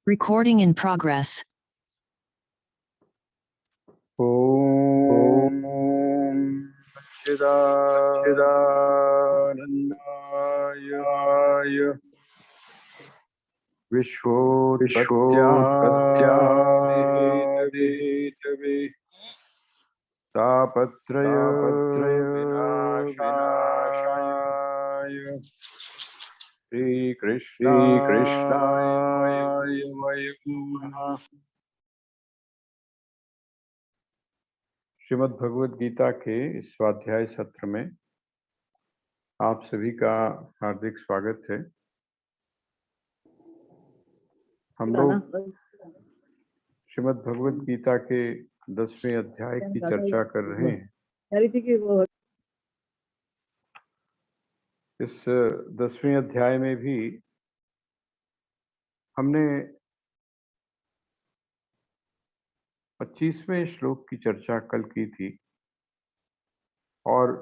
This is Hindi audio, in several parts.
Recording in progress. ॐ सच्चिदानन्दाय विश्वोत्पत्त्यादिहेतवे तापत्रय विनाशाय श्रीकृष्णाय वयं नमः। श्रीमद् भगवद गीता के स्वाध्याय सत्र में आप सभी का हार्दिक स्वागत है। हम लोग श्रीमद् भगवद गीता के 10वें अध्याय की चर्चा कर रहे हैं। इस 10वें अध्याय में भी हमने 25वें श्लोक की चर्चा कल की थी और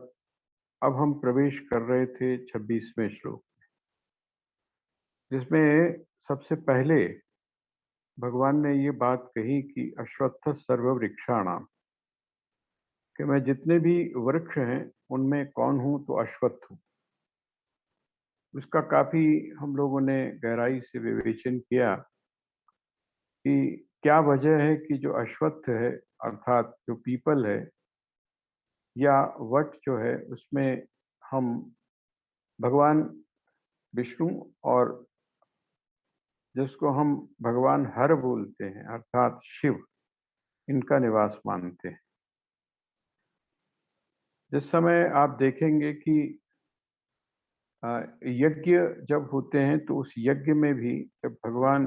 अब हम प्रवेश कर रहे थे 26वें श्लोक, जिसमें सबसे पहले भगवान ने ये बात कही कि अश्वत्थ सर्ववृक्षाणाम, कि मैं जितने भी वृक्ष हैं उनमें कौन हूं तो अश्वत्थ हूं। उसका काफी हम लोगों ने गहराई से विवेचन किया कि क्या वजह है कि जो अश्वत्थ है अर्थात जो पीपल है या वट जो है उसमें हम भगवान विष्णु और जिसको हम भगवान हर बोलते हैं अर्थात शिव, इनका निवास मानते हैं। जिस समय आप देखेंगे कि यज्ञ जब होते हैं तो उस यज्ञ में भी जब भगवान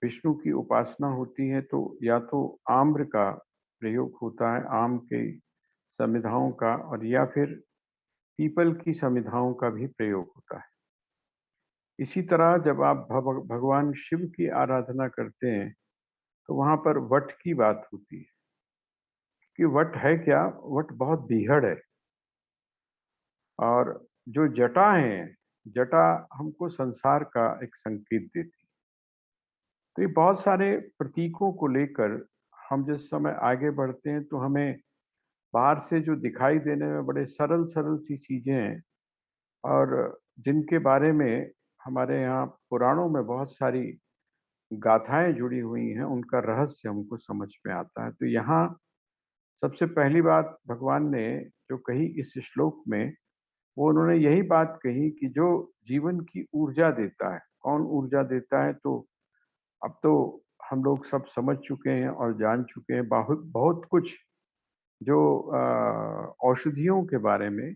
विष्णु की उपासना होती है तो या तो आम्र का प्रयोग होता है, आम के समिधाओं का, और या फिर पीपल की समिधाओं का भी प्रयोग होता है। इसी तरह जब आप भगवान शिव की आराधना करते हैं तो वहां पर वट की बात होती है कि वट है क्या, वट बहुत बीहड़ है। और जो जटा है, जटा हमको संसार का एक संकेत देती है। तो ये बहुत सारे प्रतीकों को लेकर हम जिस समय आगे बढ़ते हैं तो हमें बाहर से जो दिखाई देने में बड़े सरल सरल सी चीजें हैं और जिनके बारे में हमारे यहाँ पुराणों में बहुत सारी गाथाएं जुड़ी हुई हैं, उनका रहस्य हमको समझ में आता है। तो यहाँ सबसे पहली बात भगवान ने जो कही इस श्लोक में, वो उन्होंने यही बात कही कि जो जीवन की ऊर्जा देता है, कौन ऊर्जा देता है, तो अब तो हम लोग सब समझ चुके हैं और जान चुके हैं बहुत बहुत कुछ जो औषधियों के बारे में,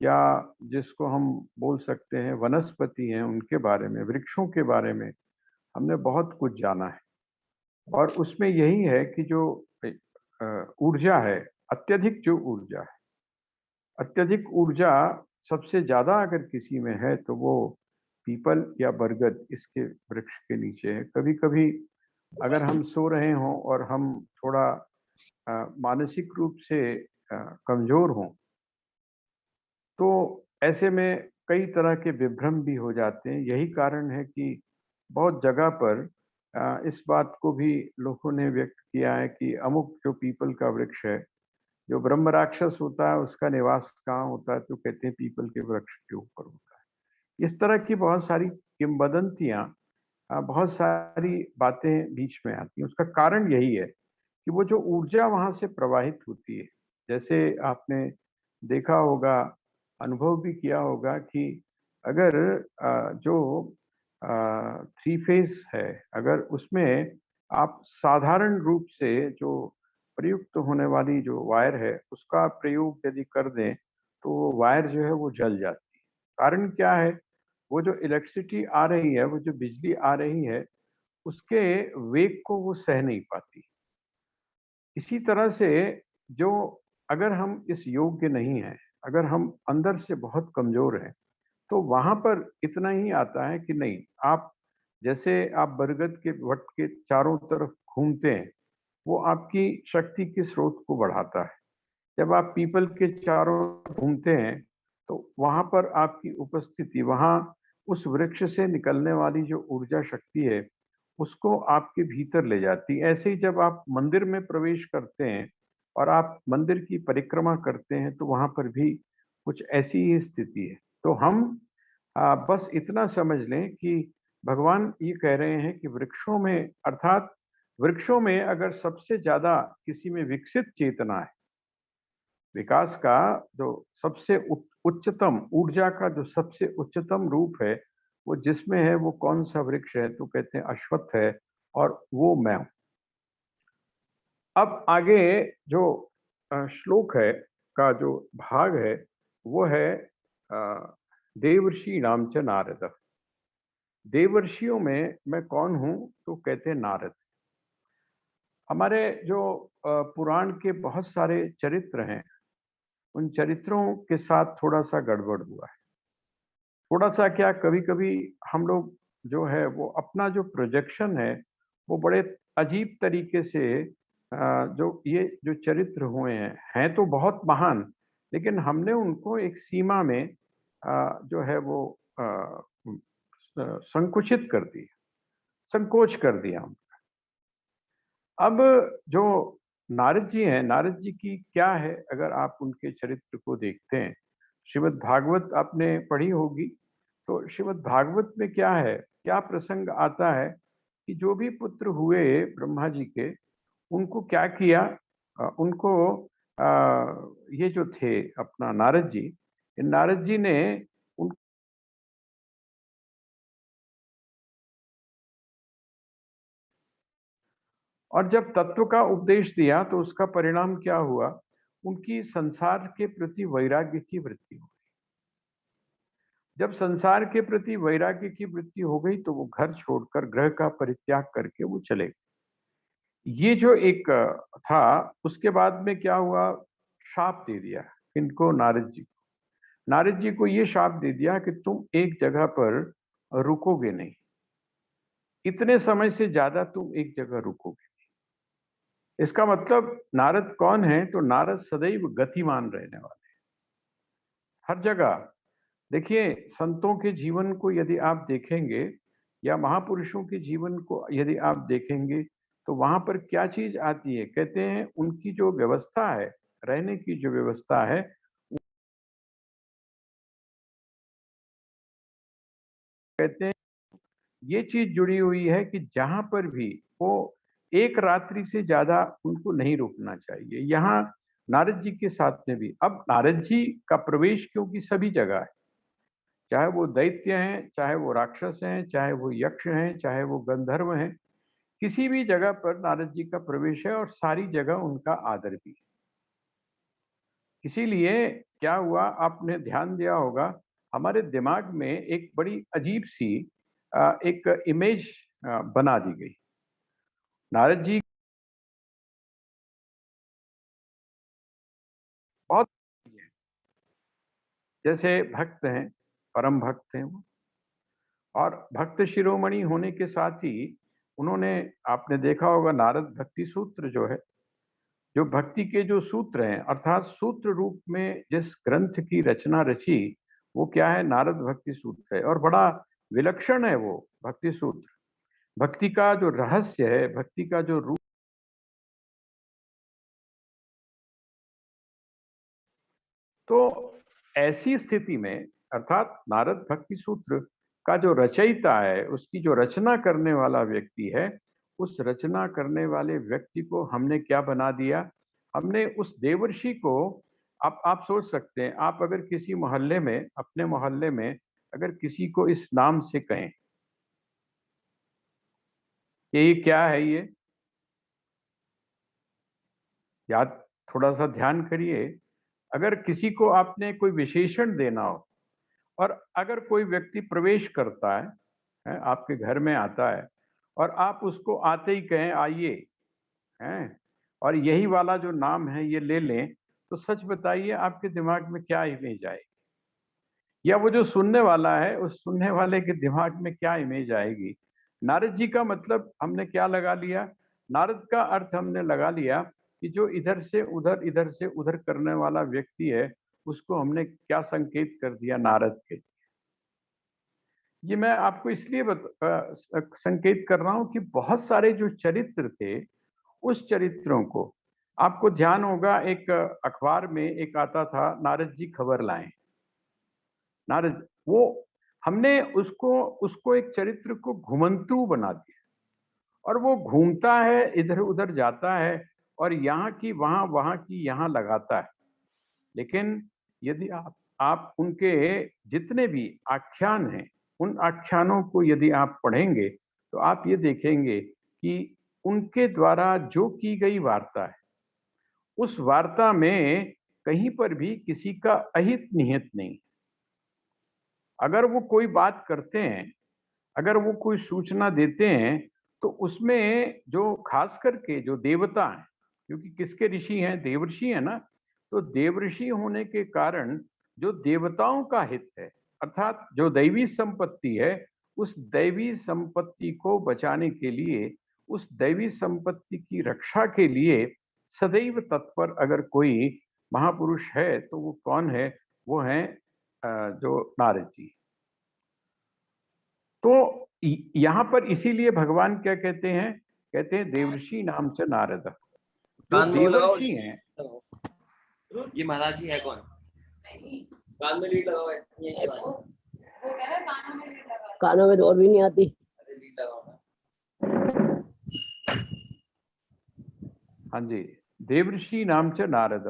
या जिसको हम बोल सकते हैं वनस्पति हैं उनके बारे में, वृक्षों के बारे में हमने बहुत कुछ जाना है। और उसमें यही है कि जो ऊर्जा है, अत्यधिक जो ऊर्जा है, अत्यधिक ऊर्जा सबसे ज्यादा अगर किसी में है तो वो पीपल या बरगद इसके वृक्ष के नीचे है। कभी कभी अगर हम सो रहे हों और हम थोड़ा मानसिक रूप से कमजोर हों तो ऐसे में कई तरह के विभ्रम भी हो जाते हैं। यही कारण है कि बहुत जगह पर इस बात को भी लोगों ने व्यक्त किया है कि अमुक जो पीपल का वृक्ष है, जो ब्रह्म राक्षस होता है उसका निवास कहाँ होता है, तो कहते हैं पीपल के वृक्ष के ऊपर होता है। इस तरह की बहुत सारी किंवदंतियां, बहुत सारी बातें बीच में आती हैं। उसका कारण यही है कि वो जो ऊर्जा वहां से प्रवाहित होती है, जैसे आपने देखा होगा, अनुभव भी किया होगा कि अगर जो थ्री फेज है, अगर उसमें आप साधारण रूप से जो प्रयुक्त होने वाली जो वायर है उसका प्रयोग यदि कर दें तो वो वायर जो है वो जल जाती है। कारण क्या है, वो जो इलेक्ट्रिसिटी आ रही है, वो जो बिजली आ रही है, उसके वेग को वो सह नहीं पाती। इसी तरह से जो अगर हम इस योग्य नहीं है, अगर हम अंदर से बहुत कमजोर हैं, तो वहां पर इतना ही आता है कि नहीं, आप जैसे आप बरगद के वट के चारों तरफ घूमते हैं, वो आपकी शक्ति के स्रोत को बढ़ाता है। जब आप पीपल के चारों घूमते हैं तो वहां पर आपकी उपस्थिति, वहां उस वृक्ष से निकलने वाली जो ऊर्जा शक्ति है उसको आपके भीतर ले जाती है। ऐसे ही जब आप मंदिर में प्रवेश करते हैं और आप मंदिर की परिक्रमा करते हैं तो वहाँ पर भी कुछ ऐसी ही स्थिति है। तो हम बस इतना समझ लें कि भगवान ये कह रहे हैं कि वृक्षों में, अर्थात वृक्षों में अगर सबसे ज़्यादा किसी में विकसित चेतना है, विकास का जो सबसे उच्चतम ऊर्जा का जो सबसे उच्चतम रूप है, वो जिसमें है वो कौन-सा वृक्ष है? तो कहते हैं अश्वत्थ है और वो मैं हूँ। अब आगे जो श्लोक है का जो भाग है, वो है देवर्षीणाम च नारद। देवर्षियों में मैं कौन हूँ? तो कहते हैं नारद। हमारे जो पुराण के बहुत सारे चरित्र हैं, उन चरित्रों के साथ थोड़ा-सा गड़बड़ हुआ है। थोड़ा-सा क्या, कभी-कभी हम लोग जो है वो अपना जो प्रोजेक्शन है, वो बड़े अजीब तरीके से जो ये जो चरित्र हुए हैं तो बहुत महान, लेकिन हमने उनको एक सीमा में जो है वो संकुचित कर दिया, संकोच कर दिया। अब जो नारद जी हैं, नारद जी की क्या है, अगर आप उनके चरित्र को देखते हैं, श्रीमद् भागवत आपने पढ़ी होगी, तो श्रीमद् भागवत में क्या है, क्या प्रसंग आता है कि जो भी पुत्र हुए ब्रह्मा जी के, उनको क्या किया, उनको अ, ये जो थे अपना नारद जी, इन नारद जी ने उन और जब तत्व का उपदेश दिया तो उसका परिणाम क्या हुआ, उनकी संसार के प्रति वैराग्य की वृत्ति हुई। जब संसार के प्रति वैराग्य की वृत्ति हो गई तो वो घर छोड़कर, ग्रह का परित्याग करके वो चले गए। ये जो एक था, उसके बाद में क्या हुआ, शाप दे दिया इनको, नारद जी को। नारद जी को ये शाप दे दिया कि तुम एक जगह पर रुकोगे नहीं, इतने समय से ज्यादा तुम एक जगह रुकोगे। इसका मतलब नारद कौन है? तो नारद सदैव गतिमान रहने वाले, हर जगह। देखिए, संतों के जीवन को यदि आप देखेंगे या महापुरुषों के जीवन को यदि आप देखेंगे, तो वहां पर क्या चीज आती है? कहते हैं उनकी जो व्यवस्था है, रहने की जो व्यवस्था है, कहते हैं ये चीज जुड़ी हुई है कि जहां पर भी वो एक रात्रि से ज्यादा उनको नहीं रुकना चाहिए। यहाँ नारद जी के साथ में भी, अब नारद जी का प्रवेश क्योंकि सभी जगह है, चाहे वो दैत्य हैं, चाहे वो राक्षस हैं, चाहे वो यक्ष हैं, चाहे वो गंधर्व हैं, किसी भी जगह पर नारद जी का प्रवेश है और सारी जगह उनका आदर भी है। इसीलिए क्या हुआ, आपने ध्यान दिया होगा, हमारे दिमाग में एक बड़ी अजीब सी एक इमेज बना दी गई। नारद जी बहुत जैसे भक्त हैं, परम भक्त हैं वो, और भक्त शिरोमणि होने के साथ ही उन्होंने, आपने देखा होगा नारद भक्ति सूत्र जो है, जो भक्ति के जो सूत्र हैं, अर्थात सूत्र रूप में जिस ग्रंथ की रचना रची, वो क्या है? नारद भक्ति सूत्र है, और बड़ा विलक्षण है वो भक्ति सूत्र। भक्ति का जो रहस्य है, भक्ति का जो रूप, तो ऐसी स्थिति में, अर्थात नारद भक्ति सूत्र का जो रचयिता है, उसकी जो रचना करने वाला व्यक्ति है, उस रचना करने वाले व्यक्ति को हमने क्या बना दिया? हमने उस देवर्षि को, आप सोच सकते हैं, आप अगर किसी मोहल्ले में, अपने मोहल्ले में अगर किसी को इस नाम से कहें कि ये क्या है ये, याद, थोड़ा सा ध्यान करिए। अगर किसी को आपने कोई विशेषण देना हो, और अगर कोई व्यक्ति प्रवेश करता है, आपके घर में आता है, और आप उसको आते ही कहें आइए, हैं, और यही वाला जो नाम है ये ले लें, तो सच बताइए आपके दिमाग में क्या इमेज आएगी? या वो जो सुनने वाला है, उस सुनने वाले के दिमाग में क्या इमेज आएगी? नारद जी का मतलब हमने क्या लगा लिया? नारद का अर्थ हमने लगा लिया कि जो इधर से उधर करने वाला व्यक्ति है, उसको हमने क्या संकेत कर दिया? नारद के। ये मैं आपको इसलिए संकेत कर रहा हूं कि बहुत सारे जो चरित्र थे, उस चरित्रों को आपको ध्यान होगा, एक अखबार में एक आता था, नारद जी खबर लाएं। नारद, वो हमने उसको उसको एक चरित्र को घुमंतू बना दिया, और वो घूमता है, इधर उधर जाता है, और यहाँ की वहां, वहां की यहाँ लगाता है। लेकिन यदि आप उनके जितने भी आख्यान हैं, उन आख्यानों को यदि आप पढ़ेंगे तो आप ये देखेंगे कि उनके द्वारा जो की गई वार्ता है, उस वार्ता में कहीं पर भी किसी का अहित निहित नहीं। अगर वो कोई बात करते हैं, अगर वो कोई सूचना देते हैं, तो उसमें जो खास करके जो देवता हैं, क्योंकि किसके ऋषि हैं, देवर्षि है ना, तो देवर्षि होने के कारण जो देवताओं का हित है, अर्थात जो दैवी संपत्ति है, उस दैवी संपत्ति को बचाने के लिए, उस दैवी संपत्ति की रक्षा के लिए सदैव तत्पर अगर कोई महापुरुष है तो वो कौन है? वो है जो नारद जी। तो यहाँ पर इसीलिए भगवान क्या कहते हैं? कहते हैं देवर्षि नाम से नारद। जो कान में वो लगाओ, देवर्षि हैं, ये महाराज जी है कौन? कान में लीड लगाओ, ये कानों में तो और भी नहीं आती। अरे लीड लगाओ ना। हाँ जी, देवर्षि नाम से नारद।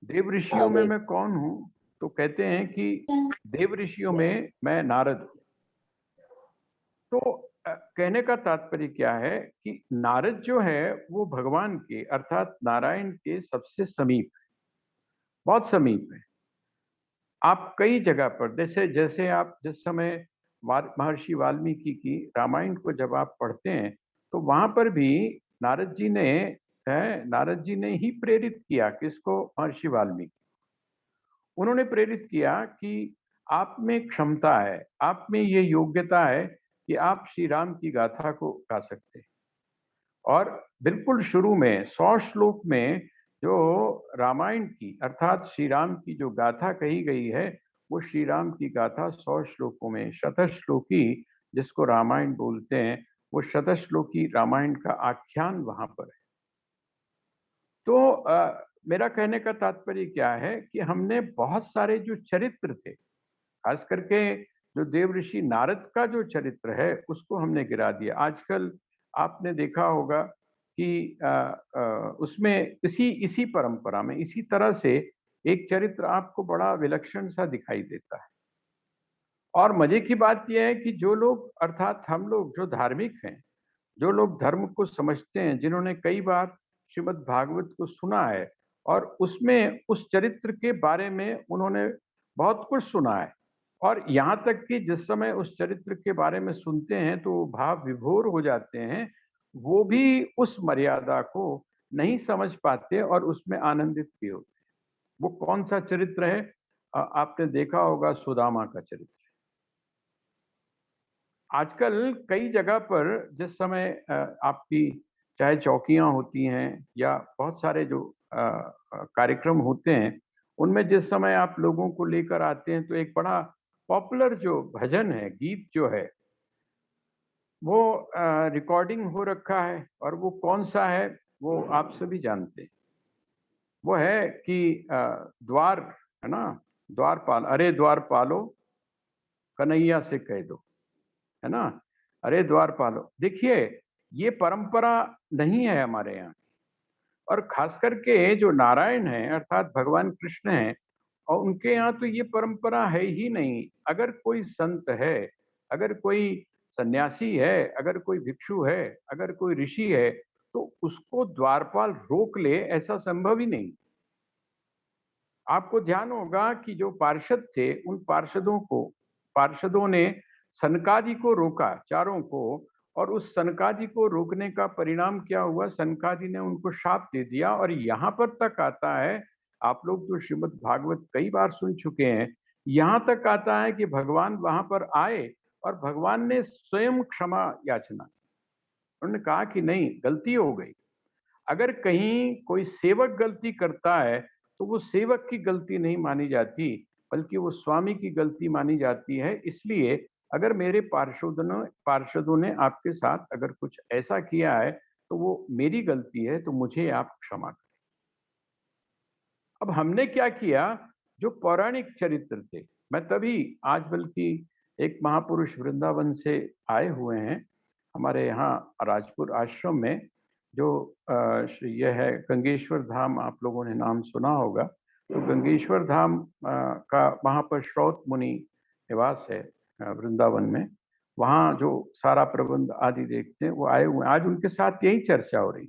देवऋषियों में मैं कौन हूं? तो कहते हैं कि देवऋषियों में मैं नारद हूं। तो कहने का तात्पर्य क्या है कि नारद जो है वो भगवान के, अर्थात नारायण के सबसे समीप है, बहुत समीप है। आप कई जगह पर, जैसे जैसे आप जिस समय महर्षि वाल्मीकि की रामायण को जब आप पढ़ते हैं, तो वहां पर भी नारद जी ने नारद जी ने ही प्रेरित किया किसको? महर्षि वाल्मीकि। उन्होंने प्रेरित किया कि आप में क्षमता है, आप में ये योग्यता है कि आप श्री राम की गाथा को गा सकते हैं। और बिल्कुल शुरू में 100 श्लोक में जो रामायण की, अर्थात श्री राम की जो गाथा कही गई है, वो श्री राम की गाथा 100 श्लोकों में, शतश्लोकी जिसको रामायण बोलते हैं, वो शतश्लोकी रामायण का आख्यान वहां पर है। तो मेरा कहने का तात्पर्य क्या है कि हमने बहुत सारे जो चरित्र थे, खास करके जो देवऋषि नारद का जो चरित्र है, उसको हमने गिरा दिया। आजकल आपने देखा होगा कि उसमें इसी इसी परंपरा में, इसी तरह से एक चरित्र आपको बड़ा विलक्षण सा दिखाई देता है। और मजे की बात यह है कि जो लोग, अर्थात हम लोग जो धार्मिक हैं, जो लोग धर्म को समझते हैं, जिन्होंने कई बार श्रीमद् भागवत को सुना है और उसमें उस चरित्र के बारे में उन्होंने बहुत कुछ सुना है, और यहाँ तक कि जिस समय उस चरित्र के बारे में सुनते हैं तो वो भाव विभोर हो जाते हैं, वो भी उस मर्यादा को नहीं समझ पाते और उसमें आनंदित भी होते हैं। वो कौन सा चरित्र है? आपने देखा होगा, सुदामा का चरित्र। आजकल कई जगह पर जिस समय आपकी चाहे चौकियां होती हैं या बहुत सारे जो कार्यक्रम होते हैं, उनमें जिस समय आप लोगों को लेकर आते हैं, तो एक बड़ा पॉपुलर जो भजन है, गीत जो है, वो रिकॉर्डिंग हो रखा है, और वो कौन सा है वो आप सभी जानते हैं। वो है कि द्वार, है ना, द्वारपाल, अरे द्वारपालो कन्हैया से कह दो, है ना, अरे द्वारपालो। देखिए, ये परंपरा नहीं है हमारे यहाँ। और खास करके जो नारायण है, अर्थात भगवान कृष्ण है, और उनके यहाँ तो ये परंपरा है ही नहीं। अगर कोई संत है, अगर कोई सन्यासी है, अगर कोई भिक्षु है, अगर कोई ऋषि है, तो उसको द्वारपाल रोक ले, ऐसा संभव ही नहीं। आपको ध्यान होगा कि जो पार्षद थे, उन पार्षदों ने सनकादि को रोका, चारों को, और उस सनकादि को रोकने का परिणाम क्या हुआ? सनकादि ने उनको शाप दे दिया। और यहाँ पर तक आता है, आप लोग तो श्रीमद् भागवत कई बार सुन चुके हैं, यहाँ तक आता है कि भगवान वहां पर आए और भगवान ने स्वयं क्षमा याचना, उन्होंने कहा कि नहीं, गलती हो गई। अगर कहीं कोई सेवक गलती करता है, तो वो सेवक की गलती नहीं मानी जाती, बल्कि वो स्वामी की गलती मानी जाती है। इसलिए अगर मेरे पार्षदों ने आपके साथ अगर कुछ ऐसा किया है तो वो मेरी गलती है, तो मुझे आप क्षमा करें। अब हमने क्या किया, जो पौराणिक चरित्र थे, मैं तभी आज बल्कि एक महापुरुष वृंदावन से आए हुए हैं हमारे यहाँ राजपुर आश्रम में, जो यह है गंगेश्वर धाम, आप लोगों ने नाम सुना होगा। तो गंगेश्वर धाम का वहाँ पर श्रौत मुनि निवास है वृंदावन में। वहाँ जो सारा प्रबंध आदि देखते हैं वो आए हुए हैं। आज उनके साथ यही चर्चा हो रही।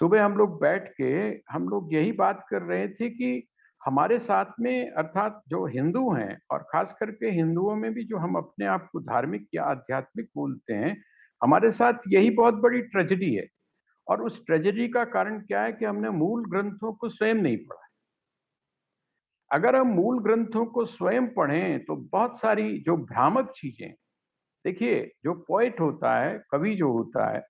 सुबह हम लोग बैठ के हम लोग यही बात कर रहे थे कि हमारे साथ में, अर्थात जो हिंदू हैं और खास करके हिंदुओं में भी जो हम अपने आप को धार्मिक या आध्यात्मिक बोलते हैं, हमारे साथ यही बहुत बड़ी ट्रेजेडी है। और उस ट्रेजेडी का कारण क्या है कि हमने मूल ग्रंथों को स्वयं नहीं पढ़ा। अगर हम मूल ग्रंथों को स्वयं पढ़ें तो बहुत सारी जो भ्रामक चीजें, देखिए जो पोएट होता है, कवि जो होता है,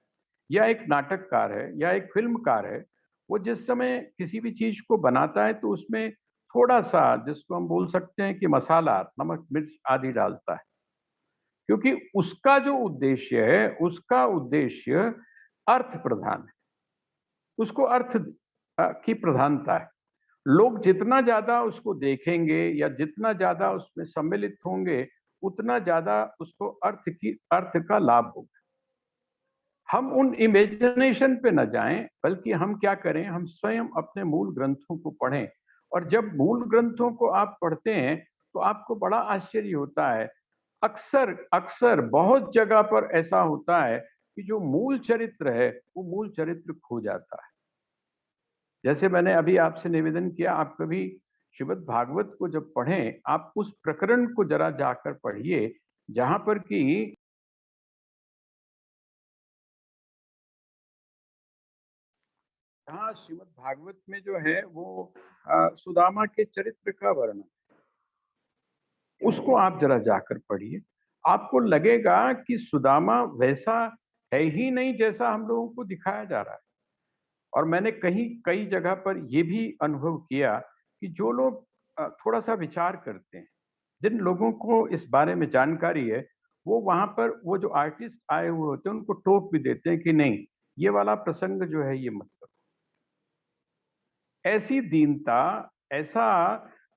या एक नाटककार है या एक फिल्मकार है, वो जिस समय किसी भी चीज को बनाता है तो उसमें थोड़ा सा, जिसको हम बोल सकते हैं कि मसाला, नमक मिर्च आदि डालता है, क्योंकि उसका जो उद्देश्य है, उसका उद्देश्य अर्थ प्रधान है। उसको अर्थ की प्रधानता है। लोग जितना ज्यादा उसको देखेंगे या जितना ज्यादा उसमें सम्मिलित होंगे, उतना ज्यादा उसको अर्थ का लाभ होगा। हम उन इमेजिनेशन पे न जाएं, बल्कि हम क्या करें, हम स्वयं अपने मूल ग्रंथों को पढ़ें। और जब मूल ग्रंथों को आप पढ़ते हैं तो आपको बड़ा आश्चर्य होता है। अक्सर अक्सर बहुत जगह पर ऐसा होता है कि जो मूल चरित्र है वो मूल चरित्र खो जाता है। जैसे मैंने अभी आपसे निवेदन किया, आप कभी श्रीमद् भागवत को जब पढ़ें, आप उस प्रकरण को जरा जाकर पढ़िए जहां पर कि हाँ, श्रीमद् भागवत में जो है वो सुदामा के चरित्र का वर्णन, उसको आप जरा जाकर पढ़िए। आपको लगेगा कि सुदामा वैसा है ही नहीं जैसा हम लोगों को दिखाया जा रहा है। और मैंने कहीं कई जगह पर यह भी अनुभव किया कि जो लोग थोड़ा सा विचार करते हैं, जिन लोगों को इस बारे में जानकारी है, वो वहां पर वो जो आर्टिस्ट आए हुए होते हैं उनको टोक भी देते हैं कि नहीं, ये वाला प्रसंग जो है ये मत करो। ऐसी दीनता, ऐसा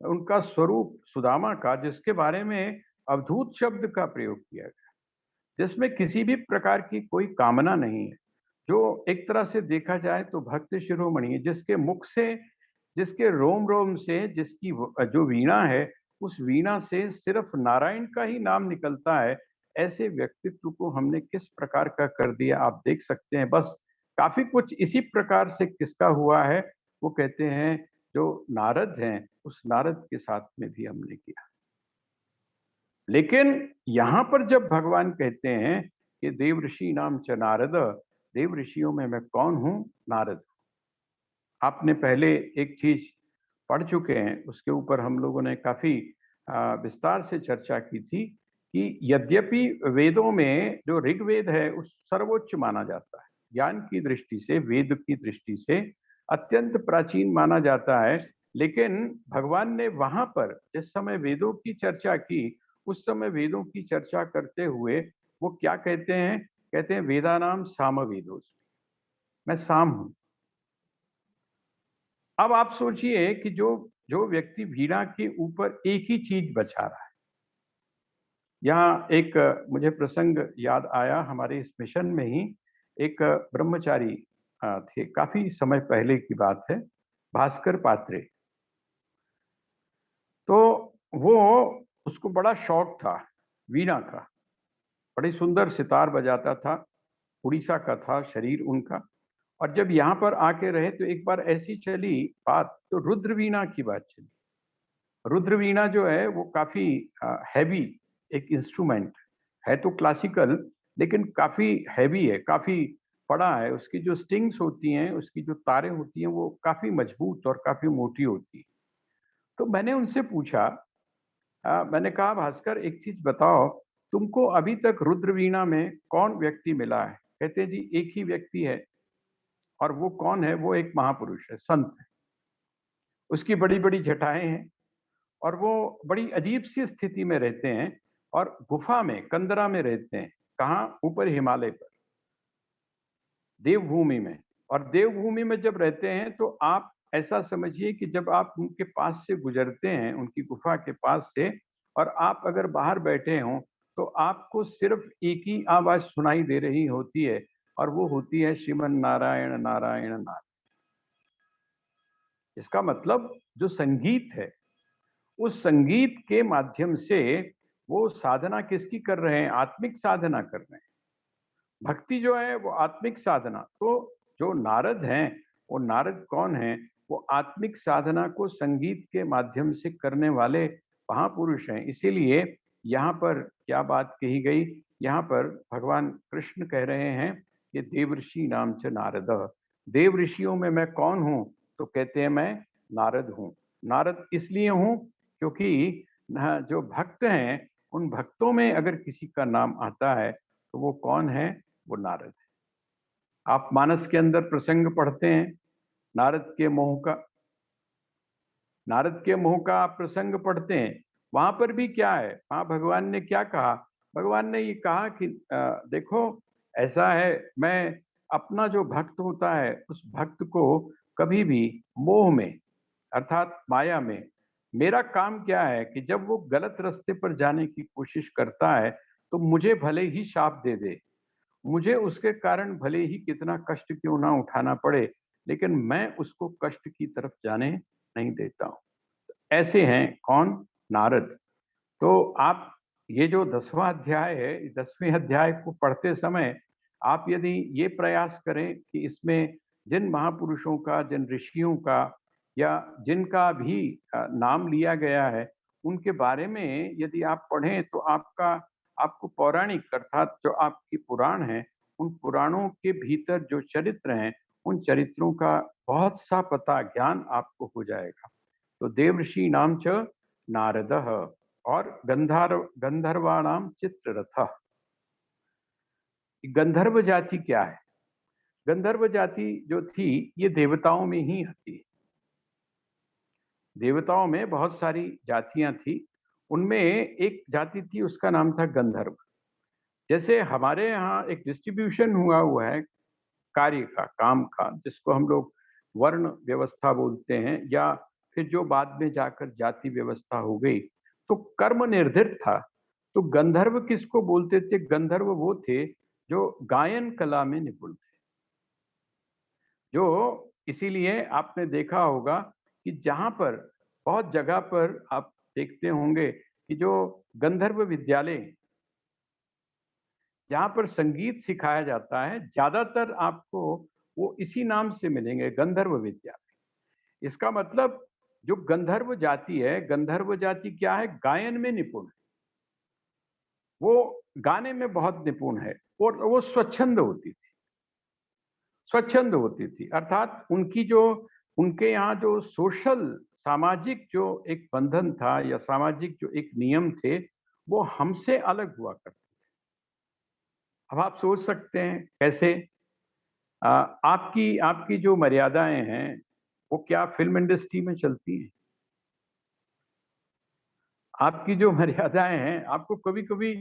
उनका स्वरूप सुदामा का, जिसके बारे में अवधूत शब्द का प्रयोग किया गया, जिसमें किसी भी प्रकार की कोई कामना नहीं है, जो एक तरह से देखा जाए तो भक्त शिरोमणि है, जिसके मुख से, जिसके रोम रोम से, जिसकी जो वीणा है, उस वीणा से सिर्फ नारायण का ही नाम निकलता है। ऐसे व्यक्तित्व को हमने किस प्रकार का कर दिया, आप देख सकते हैं। बस काफी कुछ इसी प्रकार से किसका हुआ है, वो कहते हैं जो नारद हैं, उस नारद के साथ में भी हमने किया। लेकिन यहां पर जब भगवान कहते हैं कि देव ऋषि नाम च नारद, देव ऋषियों में मैं कौन हूं, नारद। आपने पहले एक चीज पढ़ चुके हैं, उसके ऊपर हम लोगों ने काफी विस्तार से चर्चा की थी कि यद्यपि वेदों में जो ऋग्वेद है उस सर्वोच्च माना जाता है, ज्ञान की दृष्टि से, वेद की दृष्टि से अत्यंत प्राचीन माना जाता है। लेकिन भगवान ने वहां पर जिस समय वेदों की चर्चा की, उस समय वेदों की चर्चा करते हुए वो क्या कहते हैं, कहते हैं वेदा नाम साम वेदोस, मैं साम हूं। अब आप सोचिए कि जो जो व्यक्ति वीणा के ऊपर एक ही चीज बचा रहा है। यहाँ एक मुझे प्रसंग याद आया, हमारे इस मिशन में ही एक ब्रह्मचारी थे, काफी समय पहले की बात है, भास्कर पात्रे। तो वो, उसको बड़ा शौक था वीणा का, बड़ी सुंदर सितार बजाता था, उड़ीसा का था शरीर उनका। और जब यहाँ पर आके रहे तो एक बार ऐसी चली बात, तो रुद्र वीणा की बात चली। रुद्र वीणा जो है वो काफी हैवी एक इंस्ट्रूमेंट है, तो क्लासिकल, लेकिन काफी हैवी है, काफी बड़ा है। उसकी जो स्ट्रिंग्स होती हैं, उसकी जो तारें होती हैं, वो काफी मजबूत और काफी मोटी होती है। तो मैंने उनसे पूछा, मैंने कहा भास्कर एक चीज बताओ, तुमको अभी तक रुद्र वीणा में कौन व्यक्ति मिला है? कहते हैं जी एक ही व्यक्ति है। और वो कौन है? वो एक महापुरुष है, संत है, उसकी बड़ी बड़ी जटाएं हैं और वो बड़ी अजीब सी स्थिति में रहते हैं। और गुफा में, कंदरा में रहते हैं। कहाँ? ऊपर हिमालय पर, देवभूमि में। और देवभूमि में जब रहते हैं तो आप ऐसा समझिए कि जब आप उनके पास से गुजरते हैं, उनकी गुफा के पास से, और आप अगर बाहर बैठे हों तो आपको सिर्फ एक ही आवाज सुनाई दे रही होती है, और वो होती है श्रीमन नारायण नारायण नारायण। इसका मतलब जो संगीत है, उस संगीत के माध्यम से वो साधना किसकी कर रहे हैं? आत्मिक साधना कर रहे हैं। भक्ति जो है वो आत्मिक साधना। तो जो नारद हैं, वो नारद कौन हैं? वो आत्मिक साधना को संगीत के माध्यम से करने वाले महापुरुष हैं। इसीलिए यहाँ पर क्या बात कही गई? यहाँ पर भगवान कृष्ण कह रहे हैं कि देवर्षि नाम च नारद। देव ऋषियों में मैं कौन हूँ? तो कहते हैं मैं नारद हूँ। नारद इसलिए हूँ क्योंकि जो भक्त हैं, उन भक्तों में अगर किसी का नाम आता है तो वो कौन है? वो नारद है। आप मानस के अंदर प्रसंग पढ़ते हैं नारद के मोह का। नारद के मोह का आप प्रसंग पढ़ते हैं, वहां पर भी क्या है? वहां भगवान ने क्या कहा? भगवान ने ये कहा कि देखो, ऐसा है, मैं अपना जो भक्त होता है उस भक्त को कभी भी मोह में, अर्थात माया में, मेरा काम क्या है कि जब वो गलत रास्ते पर जाने की कोशिश करता है तो मुझे भले ही शाप दे दे, मुझे उसके कारण भले ही कितना कष्ट क्यों ना उठाना पड़े, लेकिन मैं उसको कष्ट की तरफ जाने नहीं देता हूं। ऐसे हैं कौन? नारद। तो आप ये जो 10वां अध्याय है, 10वें अध्याय को पढ़ते समय आप यदि ये प्रयास करें कि इसमें जिन महापुरुषों का, जिन ऋषियों का, या जिनका भी नाम लिया गया है, उनके बारे में यदि आप पढ़ें तो आपको पौराणिक, अर्थात जो आपकी पुराण है, उन पुराणों के भीतर जो चरित्र हैं, उन चरित्रों का बहुत सा पता, ज्ञान आपको हो जाएगा। तो देवर्षि नाम च नारदः और गंधर्वाणाम चित्ररथ। गंधर्व जाति क्या है? गंधर्व जाति जो थी, ये देवताओं में ही आती है। देवताओं में बहुत सारी जातियां थी, उनमें एक जाति थी, उसका नाम था गंधर्व। जैसे हमारे यहाँ एक डिस्ट्रीब्यूशन हुआ है कार्य का, काम का, जिसको हम लोग वर्ण व्यवस्था बोलते हैं, या फिर जो बाद में जाकर जाति व्यवस्था हो गई, तो कर्म निर्धारित था। तो गंधर्व किसको बोलते थे? गंधर्व वो थे जो गायन कला में निपुण थे। जो इसीलिए आपने देखा होगा कि जहां पर, बहुत जगह पर आप देखते होंगे कि जो गंधर्व विद्यालय, जहां पर संगीत सिखाया जाता है, ज्यादातर आपको वो इसी नाम से मिलेंगे, गंधर्व विद्यालय। इसका मतलब जो गंधर्व जाति है, गंधर्व जाति क्या है? गायन में निपुण है। वो गाने में बहुत निपुण है, और वो स्वच्छंद होती थी। स्वच्छंद होती थी, अर्थात उनकी जो, उनके यहाँ जो सोशल, सामाजिक जो एक बंधन था, या सामाजिक जो एक नियम थे, वो हमसे अलग हुआ करते थे। अब आप सोच सकते हैं कैसे? आपकी आपकी जो मर्यादाएं हैं, वो क्या फिल्म इंडस्ट्री में चलती हैं? आपकी जो मर्यादाएं हैं, आपको कभी कभी